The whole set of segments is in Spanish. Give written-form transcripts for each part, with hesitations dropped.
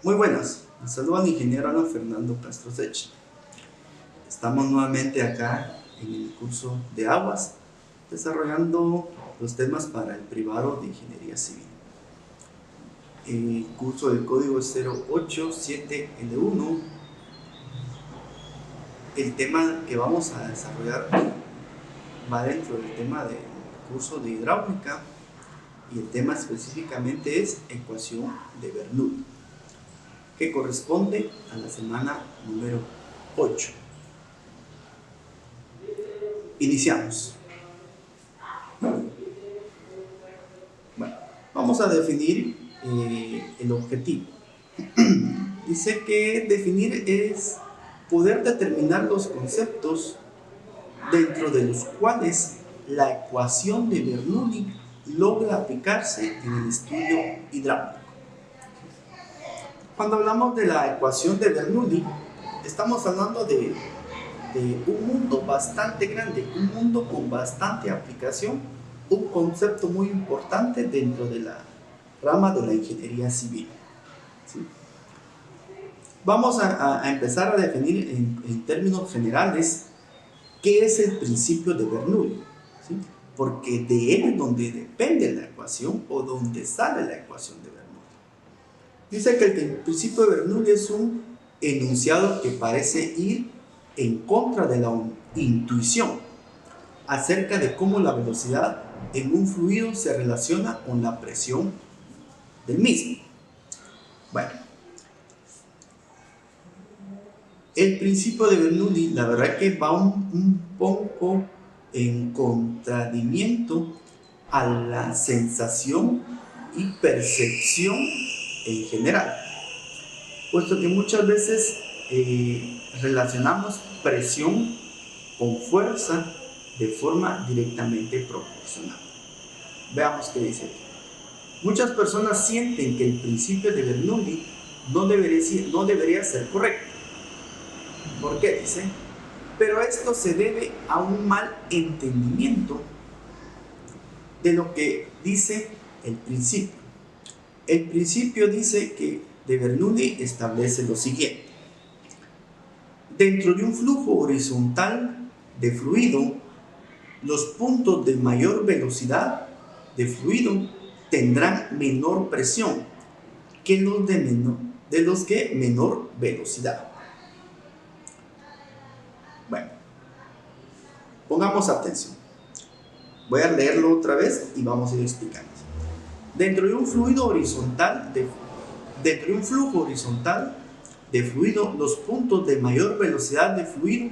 Muy buenas, me saluda el ingeniero Alan Fernando Castro Sech. Estamos nuevamente acá en el curso de aguas, desarrollando los temas para el privado de Ingeniería Civil. El curso del código 087L1, el tema que vamos a desarrollar va dentro del tema del curso de hidráulica y el tema específicamente es ecuación de Bernoulli, que corresponde a la semana número 8. Iniciamos. Bueno, vamos a definir el objetivo. Dice que definir es poder determinar los conceptos dentro de los cuales la ecuación de Bernoulli logra aplicarse en el estudio hidráulico. Cuando hablamos de la ecuación de Bernoulli, estamos hablando de un mundo bastante grande, un mundo con bastante aplicación, un concepto muy importante dentro de la rama de la ingeniería civil. ¿Sí? Vamos a empezar a definir en términos generales qué es el principio de Bernoulli, ¿sí? Porque de él es donde depende la ecuación o donde sale la ecuación de Bernoulli. Dice que el principio de Bernoulli es un enunciado que parece ir en contra de la intuición acerca de cómo la velocidad en un fluido se relaciona con la presión del mismo. Bueno, el principio de Bernoulli, la verdad que va un poco en contradimiento a la sensación y percepción en general, puesto que muchas veces relacionamos presión con fuerza de forma directamente proporcional. Veamos qué dice aquí. Muchas personas sienten que el principio de Bernoulli no debería ser correcto. ¿Por qué? Dice, pero esto se debe a un mal entendimiento de lo que dice el principio. El principio dice que de Bernoulli establece lo siguiente. Dentro de un flujo horizontal de fluido, los puntos de mayor velocidad de fluido tendrán menor presión que los de menor velocidad. Bueno, pongamos atención. Voy a leerlo otra vez y vamos a ir explicando. Dentro de un flujo horizontal de fluido, los puntos de mayor velocidad de fluido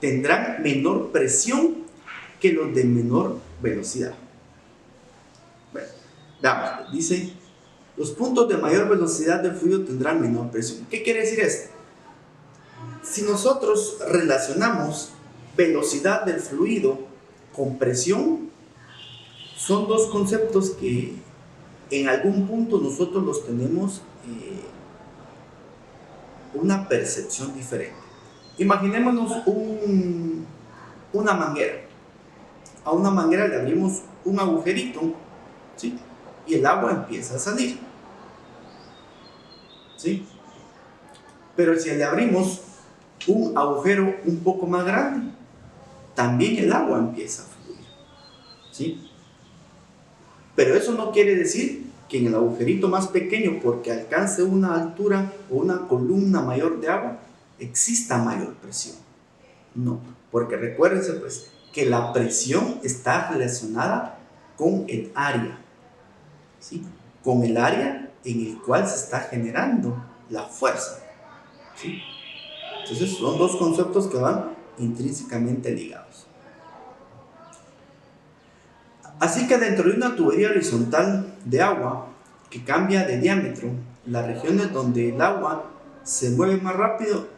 tendrán menor presión que los de menor velocidad. Bueno, veamos, dice, los puntos de mayor velocidad de fluido tendrán menor presión. ¿Qué quiere decir esto? Si nosotros relacionamos velocidad del fluido con presión, son dos conceptos que en algún punto nosotros los tenemos una percepción diferente. Imaginémonos una manguera. A una manguera le abrimos un agujerito, ¿sí? Y el agua empieza a salir, ¿sí? Pero si le abrimos un agujero un poco más grande, también el agua empieza a fluir, ¿sí? Pero eso no quiere decir que en el agujerito más pequeño, porque alcance una altura o una columna mayor de agua, exista mayor presión. No, porque recuérdense pues que la presión está relacionada con el área, ¿sí? Con el área en el cual se está generando la fuerza, ¿sí? Entonces son dos conceptos que van intrínsecamente ligados. Así que dentro de una tubería horizontal de agua que cambia de diámetro, las regiones donde el agua se mueve más rápido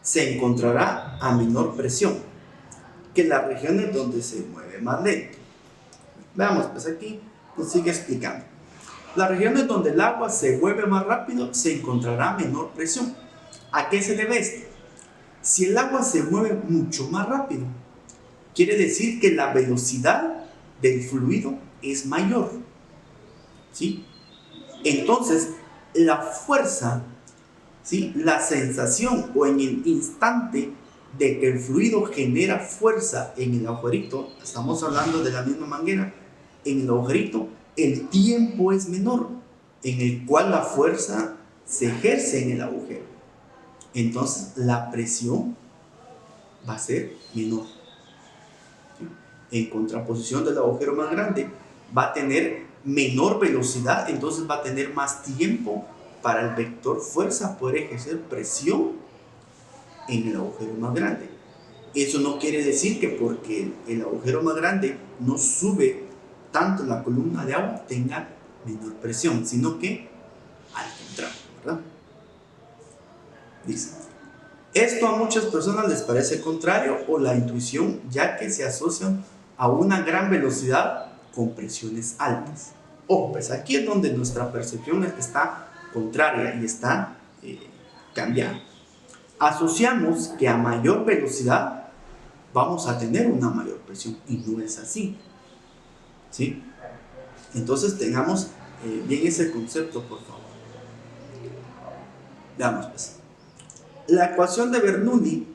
se encontrará a menor presión que las regiones donde se mueve más lento. Veamos, pues aquí nos sigue explicando. Las regiones donde el agua se mueve más rápido se encontrará menor presión. ¿A qué se debe esto? Si el agua se mueve mucho más rápido, quiere decir que la velocidad del fluido es mayor, ¿sí? Entonces, la fuerza ¿sí? La sensación o en el instante de que el fluido genera fuerza en el agujerito, estamos hablando de la misma manguera, en el agujerito el tiempo es menor en el cual la fuerza se ejerce en el agujero. Entonces la presión va a ser menor. ¿Sí? En contraposición del agujero más grande, va a tener menor velocidad, entonces va a tener más tiempo para el vector fuerza poder ejercer presión en el agujero más grande. Eso no quiere decir que porque el agujero más grande no sube tanto la columna de agua tenga menor presión, sino que al contrario, ¿verdad? Dice, esto a muchas personas les parece contrario o la intuición, ya que se asocian a una gran velocidad con presiones altas. Ojo, pues aquí es donde nuestra percepción está contraria y está cambiada. Asociamos que a mayor velocidad vamos a tener una mayor presión y no es así, ¿sí? Entonces tengamos bien ese concepto, por favor. Veamos pues. La ecuación de Bernoulli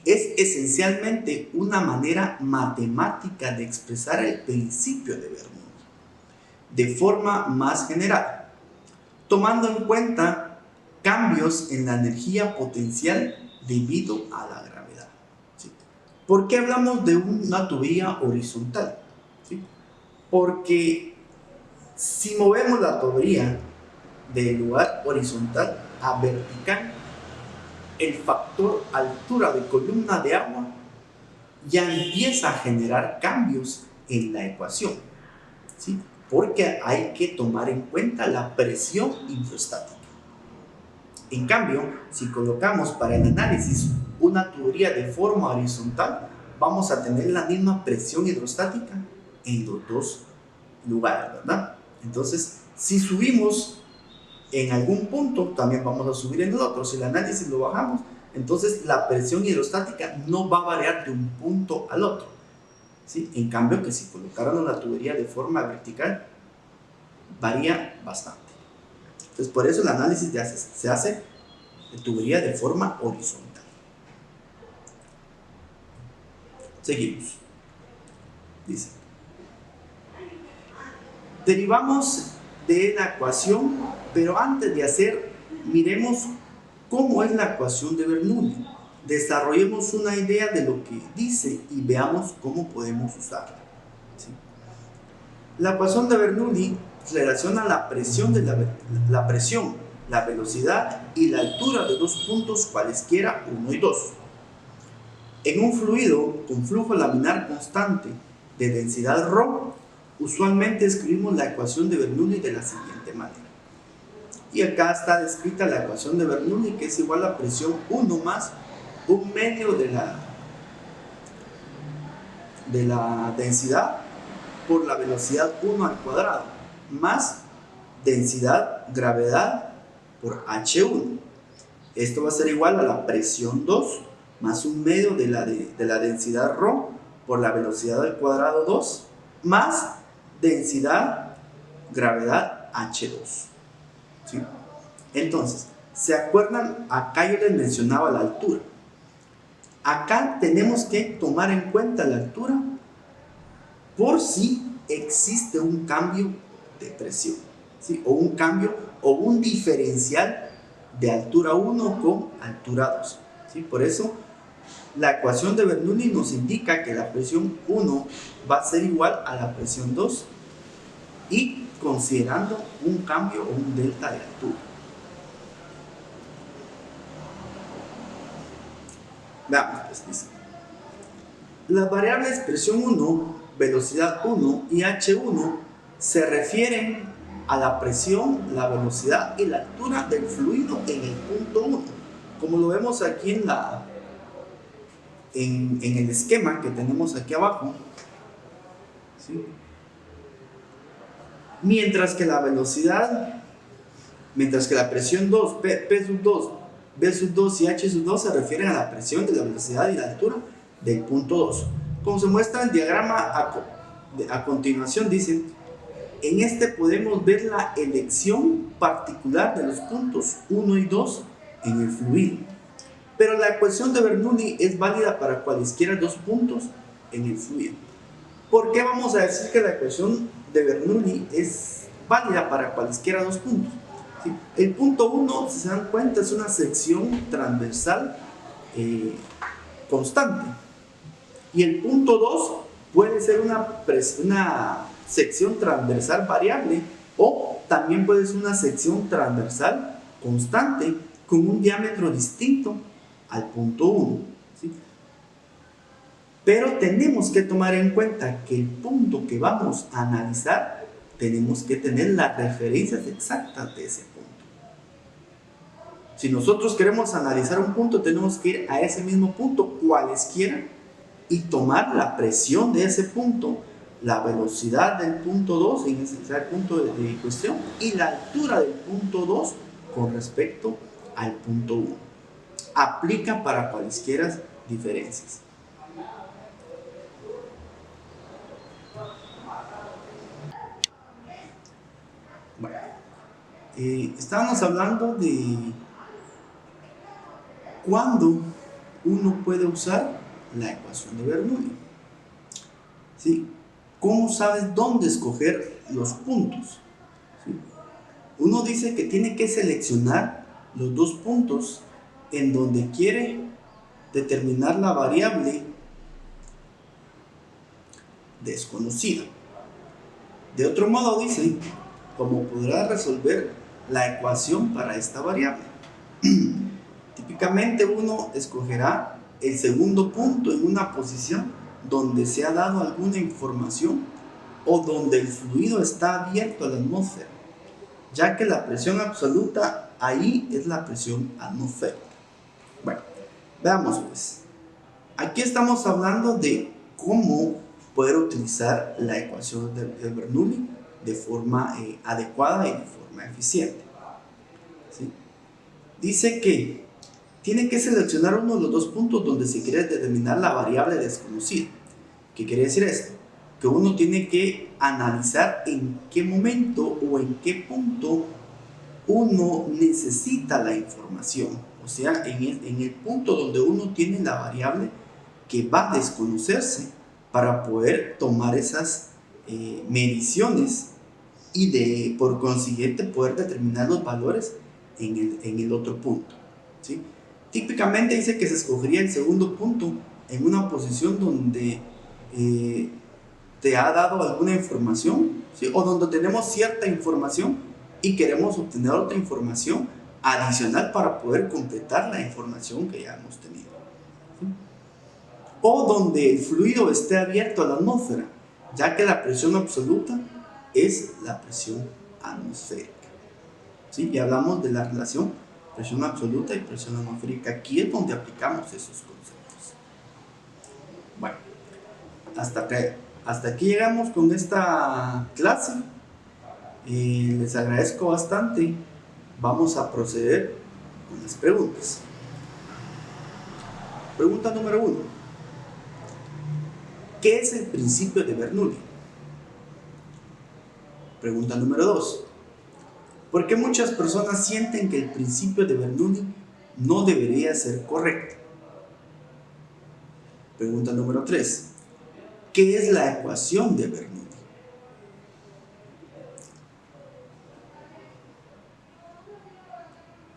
es esencialmente una manera matemática de expresar el principio de Bernoulli de forma más general, tomando en cuenta cambios en la energía potencial debido a la gravedad. ¿Sí? ¿Por qué hablamos de una tubería horizontal? ¿Sí? Porque si movemos la tubería del lugar horizontal a vertical, el factor altura de columna de agua ya empieza a generar cambios en la ecuación, ¿sí? Porque hay que tomar en cuenta la presión hidrostática. En cambio, si colocamos para el análisis una tubería de forma horizontal, vamos a tener la misma presión hidrostática en los dos lugares, ¿verdad? Entonces, si subimos en algún punto, también vamos a subir en el otro. Si el análisis lo bajamos, entonces la presión hidrostática no va a variar de un punto al otro, ¿sí? En cambio, que si colocaron la tubería de forma vertical, varía bastante. Entonces, por eso el análisis se hace de tubería de forma horizontal. Seguimos. Dice, derivamos de la ecuación, pero antes de hacer, miremos cómo es la ecuación de Bernoulli. Desarrollemos una idea de lo que dice y veamos cómo podemos usarla. ¿Sí? La ecuación de Bernoulli relaciona la presión, la velocidad y la altura de dos puntos cualesquiera 1 y 2. En un fluido con flujo laminar constante de densidad ρ, usualmente escribimos la ecuación de Bernoulli de la siguiente manera. Y acá está descrita la ecuación de Bernoulli, que es igual a presión 1 más un medio de la densidad por la velocidad 1 al cuadrado, más densidad gravedad por H1. Esto va a ser igual a la presión 2 más un medio de la densidad ρ por la velocidad al cuadrado 2 más densidad gravedad H2. ¿Sí? Entonces, ¿se acuerdan? Acá yo les mencionaba la altura. Acá tenemos que tomar en cuenta la altura por si existe un cambio de presión, ¿sí? O un cambio o un diferencial de altura 1 con altura 2. ¿Sí? Por eso la ecuación de Bernoulli nos indica que la presión 1 va a ser igual a la presión 2 y considerando un cambio o un delta de altura. Veamos, pues dice. Las variables presión 1, velocidad 1 y H1 se refieren a la presión, la velocidad y la altura del fluido en el punto 1. Como lo vemos aquí en el esquema que tenemos aquí abajo, ¿sí? Mientras que la presión 2, P sub 2, B sub 2 y H sub 2 se refieren a la presión de la velocidad y la altura del punto 2. Como se muestra en el diagrama a continuación, dicen, en este podemos ver la elección particular de los puntos 1 y 2 en el fluido. Pero la ecuación de Bernoulli es válida para cualesquiera dos puntos en el fluido. ¿Por qué vamos a decir que la ecuación de Bernoulli es válida para cualesquiera dos puntos? ¿Sí? El punto 1, si se dan cuenta, es una sección transversal constante. Y el punto 2 puede ser una sección transversal variable, o también puede ser una sección transversal constante con un diámetro distinto al punto 1. ¿Sí? Pero tenemos que tomar en cuenta que el punto que vamos a analizar, tenemos que tener las referencias exactas de ese punto. Si nosotros queremos analizar un punto, tenemos que ir a ese mismo punto, cualesquiera, y tomar la presión de ese punto, la velocidad del punto 2, en ese punto de cuestión, y la altura del punto 2 con respecto al punto 1. Aplica para cualesquiera diferencias. Bueno, estábamos hablando de cuándo uno puede usar la ecuación de Bernoulli. ¿Sí? ¿Cómo sabes dónde escoger los puntos? ¿Sí? Uno dice que tiene que seleccionar los dos puntos en donde quiere determinar la variable desconocida. De otro modo dice, ¿cómo podrá resolver la ecuación para esta variable? Típicamente uno escogerá el segundo punto en una posición donde se ha dado alguna información o donde el fluido está abierto a la atmósfera, ya que la presión absoluta ahí es la presión atmosférica. Bueno, veamos pues. Aquí estamos hablando de cómo poder utilizar la ecuación de Bernoulli de forma adecuada y de forma eficiente. ¿Sí? Dice que tiene que seleccionar uno de los dos puntos donde se quiere determinar la variable desconocida. ¿Qué quiere decir esto? Que uno tiene que analizar en qué momento o en qué punto uno necesita la información. O sea, en el punto donde uno tiene la variable que va a desconocerse para poder tomar esas mediciones y por consiguiente poder determinar los valores en el otro punto. ¿Sí? Típicamente dice que se escogería el segundo punto en una posición donde te ha dado alguna información, ¿sí? O donde tenemos cierta información y queremos obtener otra información adicional para poder completar la información que ya hemos tenido. ¿Sí? O donde el fluido esté abierto a la atmósfera, ya que la presión absoluta es la presión atmosférica. ¿Sí? Ya hablamos de la relación presión absoluta y presión atmosférica. Aquí es donde aplicamos esos conceptos. Bueno, hasta aquí llegamos con esta clase. Les agradezco bastante. Vamos a proceder con las preguntas. Pregunta número 1. ¿Qué es el principio de Bernoulli? Pregunta número 2. ¿Por qué muchas personas sienten que el principio de Bernoulli no debería ser correcto? Pregunta número 3. ¿Qué es la ecuación de Bernoulli?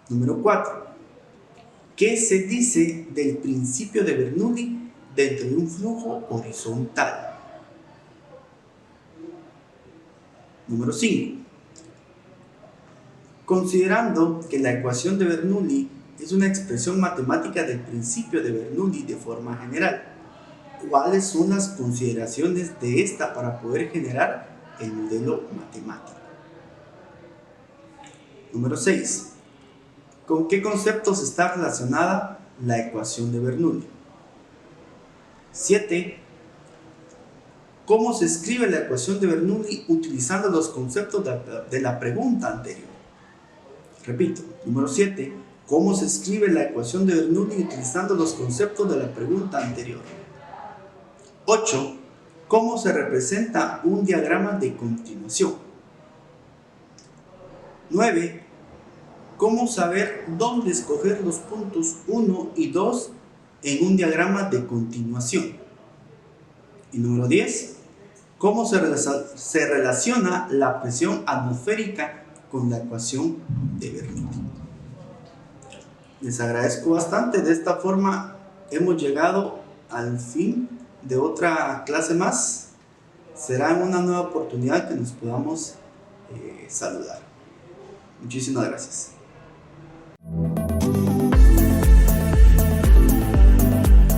Número 4. ¿Qué se dice del principio de Bernoulli dentro de un flujo horizontal? Número 5. Considerando que la ecuación de Bernoulli es una expresión matemática del principio de Bernoulli de forma general, ¿cuáles son las consideraciones de esta para poder generar el modelo matemático? Número 6. ¿Con qué conceptos está relacionada la ecuación de Bernoulli? 7. ¿Cómo se escribe la ecuación de Bernoulli utilizando los conceptos de la pregunta anterior? Repito, número 7. ¿Cómo se escribe la ecuación de Bernoulli utilizando los conceptos de la pregunta anterior? 8. ¿Cómo se representa un diagrama de continuación? 9. cómo saber dónde escoger los puntos 1 y 2 en un diagrama de continuación. Y número 10, cómo se relaciona la presión atmosférica con la ecuación de Bernoulli. Les agradezco bastante. De esta forma hemos llegado al fin de otra clase más. Será en una nueva oportunidad que nos podamos saludar. Muchísimas gracias.